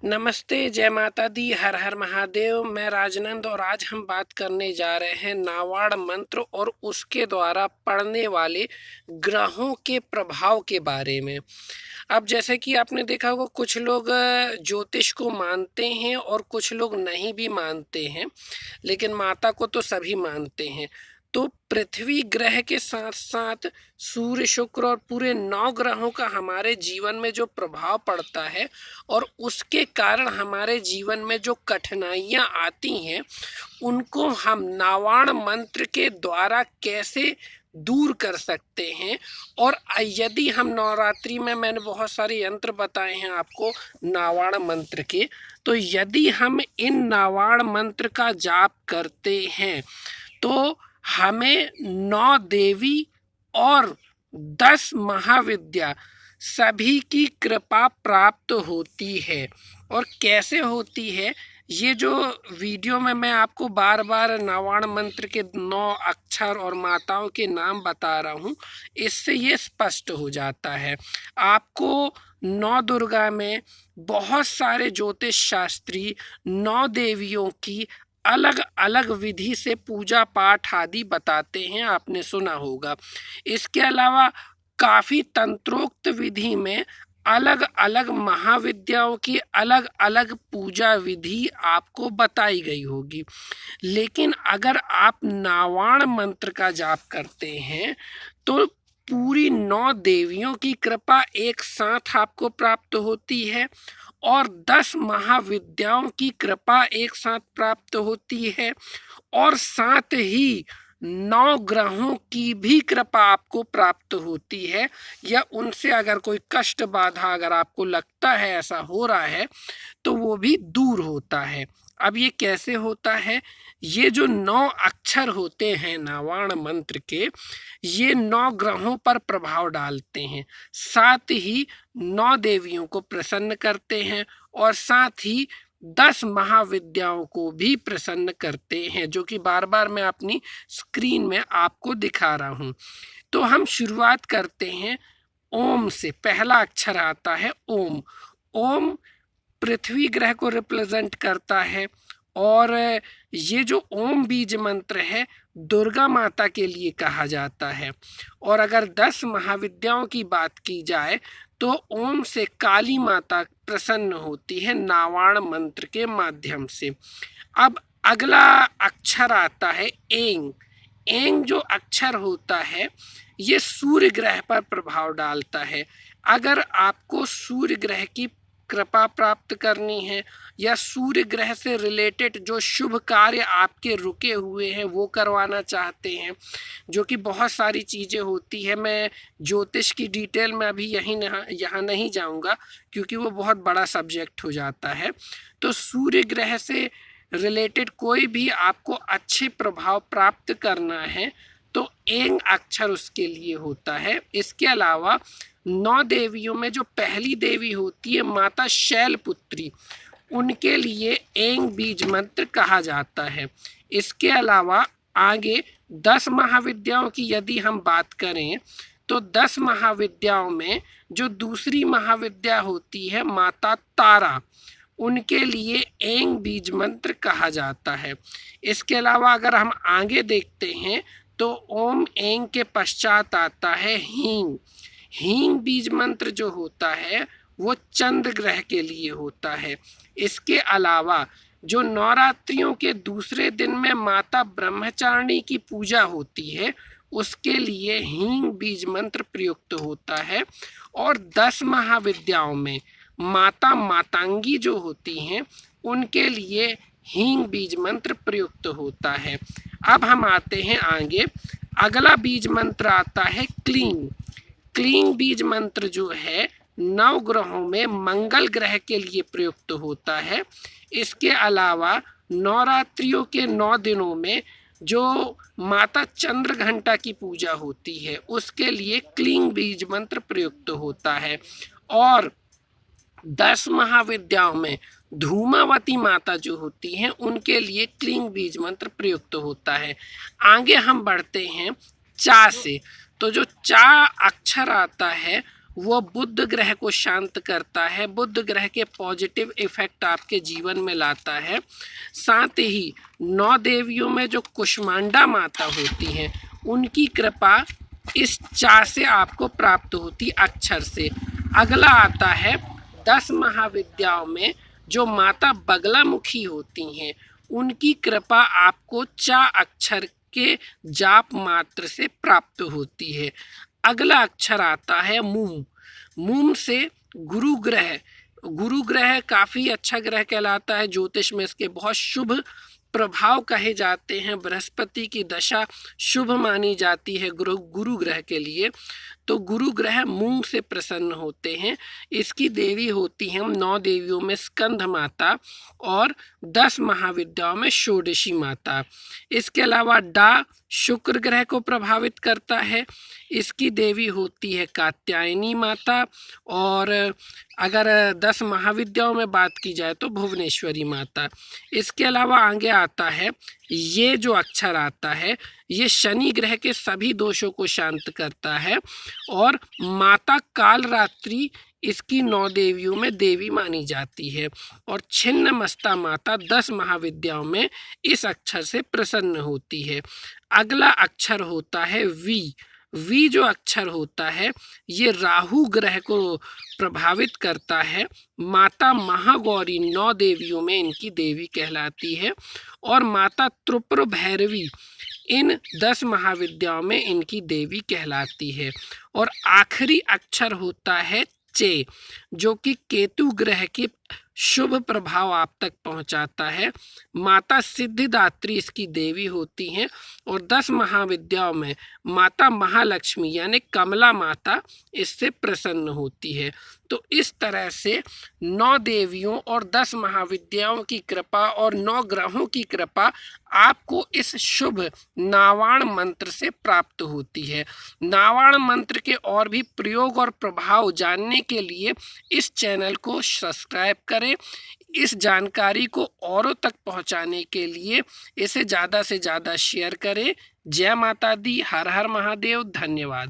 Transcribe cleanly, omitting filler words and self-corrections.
नमस्ते, जय माता दी, हर हर महादेव। मैं राजनंद और आज हम बात करने जा रहे हैं नावाड़ मंत्र और उसके द्वारा पड़ने वाले ग्रहों के प्रभाव के बारे में। अब जैसे कि आपने देखा होगा, कुछ लोग ज्योतिष को मानते हैं और कुछ लोग नहीं भी मानते हैं, लेकिन माता को तो सभी मानते हैं। तो पृथ्वी ग्रह के साथ साथ सूर्य, शुक्र और पूरे 9 ग्रहों का हमारे जीवन में जो प्रभाव पड़ता है और उसके कारण हमारे जीवन में जो कठिनाइयाँ आती हैं, उनको हम नावाण मंत्र के द्वारा कैसे दूर कर सकते हैं। और यदि हम नवरात्रि में, मैंने बहुत सारे यंत्र बताए हैं आपको नावाण मंत्र के, तो यदि हम इन नावाण मंत्र का जाप करते हैं तो हमें 9 देवी और 10 महाविद्या सभी की कृपा प्राप्त होती है। और कैसे होती है, ये जो वीडियो में मैं आपको बार बार नावाण मंत्र के 9 अक्षर और माताओं के नाम बता रहा हूँ, इससे ये स्पष्ट हो जाता है। आपको 9 दुर्गा में बहुत सारे ज्योतिष शास्त्री 9 देवियों की अलग अलग विधि से पूजा पाठ आदि बताते हैं, आपने सुना होगा। इसके अलावा काफ़ी तंत्रोक्त विधि में अलग अलग महाविद्याओं की अलग अलग पूजा विधि आपको बताई गई होगी। लेकिन अगर आप नावाण मंत्र का जाप करते हैं तो पूरी 9 देवियों की कृपा एक साथ आपको प्राप्त होती है और 10 महाविद्याओं की कृपा एक साथ प्राप्त होती है और साथ ही 9 ग्रहों की भी कृपा आपको प्राप्त होती है। या उनसे अगर कोई कष्ट बाधा अगर आपको लगता है ऐसा हो रहा है तो वो भी दूर होता है। अब ये कैसे होता है, ये जो 9 अक्षर होते हैं नावाण मंत्र के, ये 9 ग्रहों पर प्रभाव डालते हैं, साथ ही 9 देवियों को प्रसन्न करते हैं और साथ ही 10 महाविद्याओं को भी प्रसन्न करते हैं, जो कि बार बार मैं अपनी स्क्रीन में आपको दिखा रहा हूँ। तो हम शुरुआत करते हैं ओम से। पहला अक्षर आता है ओम। ओम पृथ्वी ग्रह को रिप्रेजेंट करता है और ये जो ओम बीज मंत्र है दुर्गा माता के लिए कहा जाता है। और अगर 10 महाविद्याओं की बात की जाए तो ओम से काली माता प्रसन्न होती है नावाण मंत्र के माध्यम से। अब अगला अक्षर आता है एंग। एंग जो अक्षर होता है ये सूर्य ग्रह पर प्रभाव डालता है। अगर आपको सूर्य ग्रह की कृपा प्राप्त करनी है या सूर्य ग्रह से रिलेटेड जो शुभ कार्य आपके रुके हुए हैं वो करवाना चाहते हैं, जो कि बहुत सारी चीज़ें होती है, मैं ज्योतिष की डिटेल में अभी यहाँ नहीं जाऊँगा क्योंकि वो बहुत बड़ा सब्जेक्ट हो जाता है। तो सूर्य ग्रह से रिलेटेड कोई भी आपको अच्छे प्रभाव प्राप्त करना है तो एंग अक्षर उसके लिए होता है। इसके अलावा 9 देवियों में जो पहली देवी होती है माता शैलपुत्री, उनके लिए एंग बीज मंत्र कहा जाता है। इसके अलावा आगे 10 महाविद्याओं की यदि हम बात करें तो 10 महाविद्याओं में जो दूसरी महाविद्या होती है माता तारा, उनके लिए एंग बीज मंत्र कहा जाता है। इसके अलावा अगर हम आगे देखते हैं तो ओम एंग के पश्चात आता है हींग। हींग बीज मंत्र जो होता है वो चंद्र ग्रह के लिए होता है। इसके अलावा जो नवरात्रियों के दूसरे दिन में माता ब्रह्मचारिणी की पूजा होती है उसके लिए हींग बीज मंत्र प्रयुक्त होता है। और 10 महाविद्याओं में माता मातंगी जो होती हैं उनके लिए हींग बीज मंत्र प्रयुक्त होता है। अब हम आते हैं आगे, अगला बीज मंत्र आता है क्लीं। क्लीं बीज मंत्र जो है 9 ग्रहों में मंगल ग्रह के लिए प्रयुक्त होता है। इसके अलावा नवरात्रियों के 9 दिनों में जो माता चंद्र घंटा की पूजा होती है उसके लिए क्लीं बीज मंत्र प्रयुक्त होता है। और 10 महाविद्याओं में धूमावती माता जो होती हैं उनके लिए क्लीं बीज मंत्र प्रयुक्त होता है। आगे हम बढ़ते हैं चा से। तो जो चा अक्षर आता है वो बुध ग्रह को शांत करता है, बुध ग्रह के पॉजिटिव इफेक्ट आपके जीवन में लाता है। साथ ही 9 देवियों में जो कुष्मांडा माता होती हैं उनकी कृपा इस चा से आपको प्राप्त होती अक्षर से। अगला आता है 10 महाविद्याओं में जो माता बगलामुखी होती हैं उनकी कृपा आपको चा अक्षर के जाप मात्र से प्राप्त होती है। अगला अक्षर आता है मूम। मूम से गुरु ग्रह काफ़ी अच्छा ग्रह कहलाता है। ज्योतिष में इसके बहुत शुभ प्रभाव कहे जाते हैं। बृहस्पति की दशा शुभ मानी जाती है गुरु ग्रह के लिए। तो गुरु ग्रह मूंग से प्रसन्न होते हैं। इसकी देवी होती हैं 9 देवियों में स्कंद माता और 10 महाविद्याओं में षोडशी माता। इसके अलावा डा शुक्र ग्रह को प्रभावित करता है। इसकी देवी होती है कात्यायनी माता। और अगर 10 महाविद्याओं में बात की जाए तो भुवनेश्वरी माता। इसके अलावा आगे आता है ये जो अक्षर आता है ये शनि ग्रह के सभी दोषों को शांत करता है। और माता कालरात्रि इसकी 9 देवियों में देवी मानी जाती है। और छिन्नमस्ता माता 10 महाविद्याओं में इस अक्षर से प्रसन्न होती है। अगला अक्षर होता है वी। वी जो अक्षर होता है ये राहु ग्रह को प्रभावित करता है। माता महागौरी 9 देवियों में इनकी देवी कहलाती है। और माता त्रिपुर भैरवी इन 10 महाविद्याओं में इनकी देवी कहलाती है। और आखिरी अक्षर होता है चे, जो कि केतु ग्रह के शुभ प्रभाव आप तक पहुंचाता है। माता सिद्धिदात्री इसकी देवी होती हैं। और 10 महाविद्याओं में माता महालक्ष्मी यानी कमला माता इससे प्रसन्न होती है। तो इस तरह से 9 देवियों और 10 महाविद्याओं की कृपा और 9 ग्रहों की कृपा आपको इस शुभ नावाण मंत्र से प्राप्त होती है। नावाण मंत्र के और भी प्रयोग और प्रभाव जानने के लिए इस चैनल को सब्सक्राइब करें। इस जानकारी को औरों तक पहुंचाने के लिए इसे ज़्यादा से ज़्यादा शेयर करें। जय माता दी, हर हर महादेव, धन्यवाद।